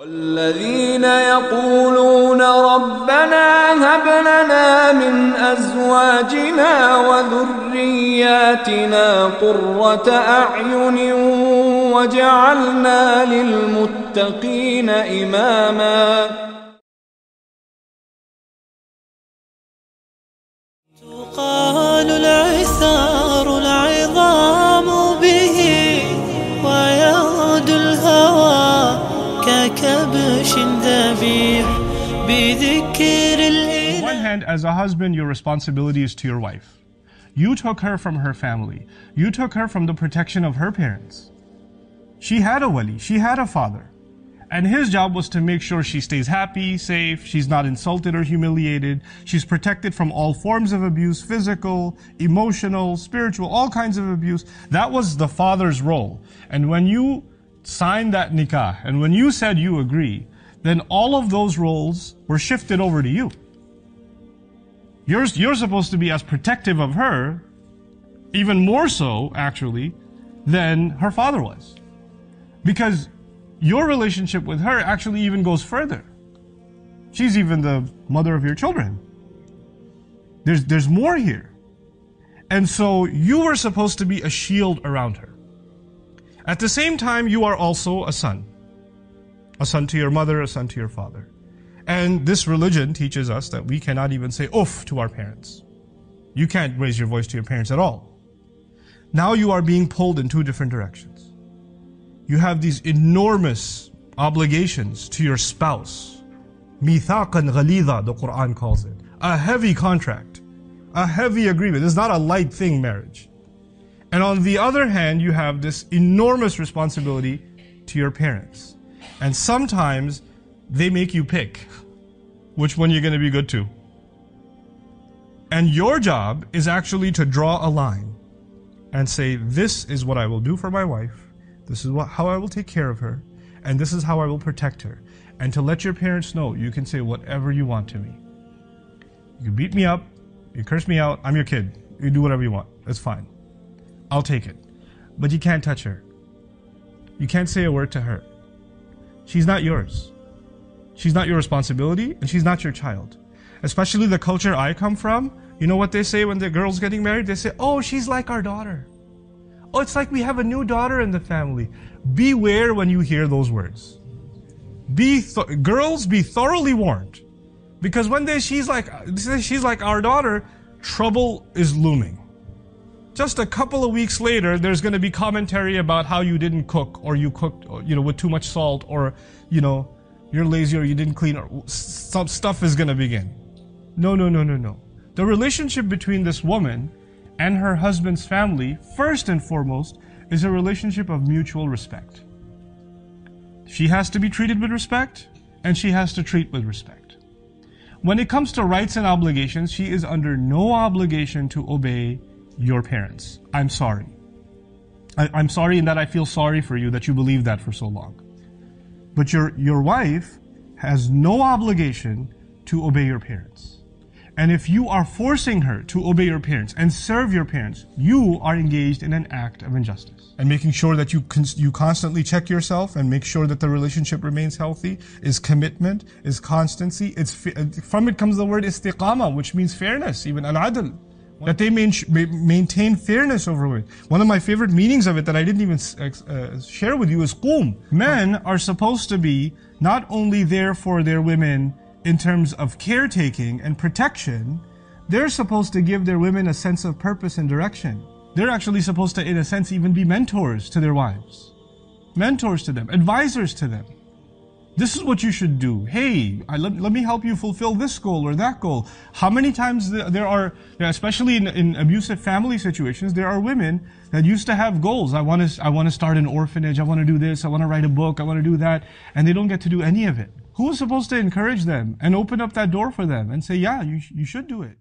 والذين يقولون ربنا هب لنا من أزواجنا وذرياتنا قرة أعين واجعلنا للمتقين إماما. تقال العثار العظام به ويغدو الهوى ككبش ذبيح بذكر الإله. On one hand, as a husband, your responsibility is to your wife. You took her from her family. You took her from the protection of her parents. She had a wali, she had a father. And his job was to make sure she stays happy, safe, she's not insulted or humiliated, she's protected from all forms of abuse, physical, emotional, spiritual, all kinds of abuse. That was the father's role. And when you signed that nikah, and when you said you agree, then all of those roles were shifted over to you. You're supposed to be as protective of her, even more so, actually, than her father was. Because your relationship with her actually even goes further. She's even the mother of your children. There's more here. And so you were supposed to be a shield around her. At the same time, you are also a son. A son to your mother, a son to your father. And this religion teaches us that we cannot even say oof to our parents. You can't raise your voice to your parents at all. Now you are being pulled in two different directions. You have these enormous obligations to your spouse. Mithaqan ghalidha, the Quran calls it. A heavy contract. A heavy agreement. It's not a light thing, marriage. And on the other hand, you have this enormous responsibility to your parents. And sometimes they make you pick which one you're going to be good to. And your job is actually to draw a line and say, this is what I will do for my wife. This is how I will take care of her, and this is how I will protect her. And to let your parents know, you can say whatever you want to me. You beat me up, you curse me out, I'm your kid. You do whatever you want, it's fine. I'll take it. But you can't touch her. You can't say a word to her. She's not yours. She's not your responsibility, and she's not your child. Especially the culture I come from, you know what they say when the girl's getting married? They say, oh, she's like our daughter. Oh, it's like we have a new daughter in the family. Beware when you hear those words. Girls, be thoroughly warned. Because when she's like our daughter, trouble is looming. Just a couple of weeks later, there's going to be commentary about how you didn't cook, or you cooked, with too much salt, or, you're lazy, or you didn't clean, or some stuff is going to begin. No. The relationship between this woman and her husband's family, first and foremost, is a relationship of mutual respect. She has to be treated with respect, and she has to treat with respect. When it comes to rights and obligations, she is under no obligation to obey your parents. I'm sorry. I'm sorry in that I feel sorry for you that you believed that for so long. But your wife has no obligation to obey your parents. And if you are forcing her to obey your parents and serve your parents, you are engaged in an act of injustice. And making sure that you constantly check yourself and make sure that the relationship remains healthy is commitment, is constancy. From it comes the word istiqama, which means fairness, even al-adl. That they maintain fairness over it. One of my favorite meanings of it that I didn't even share with you is qum. Men are supposed to be not only there for their women in terms of caretaking and protection, they're supposed to give their women a sense of purpose and direction. They're actually supposed to, in a sense, even be mentors to their wives. Mentors to them, advisors to them. This is what you should do. Hey, let me help you fulfill this goal or that goal. How many times there are, especially in abusive family situations, there are women that used to have goals. I want to start an orphanage. I want to do this. I want to write a book. I want to do that. And they don't get to do any of it. Who's supposed to encourage them and open up that door for them and say, yeah, you should do it?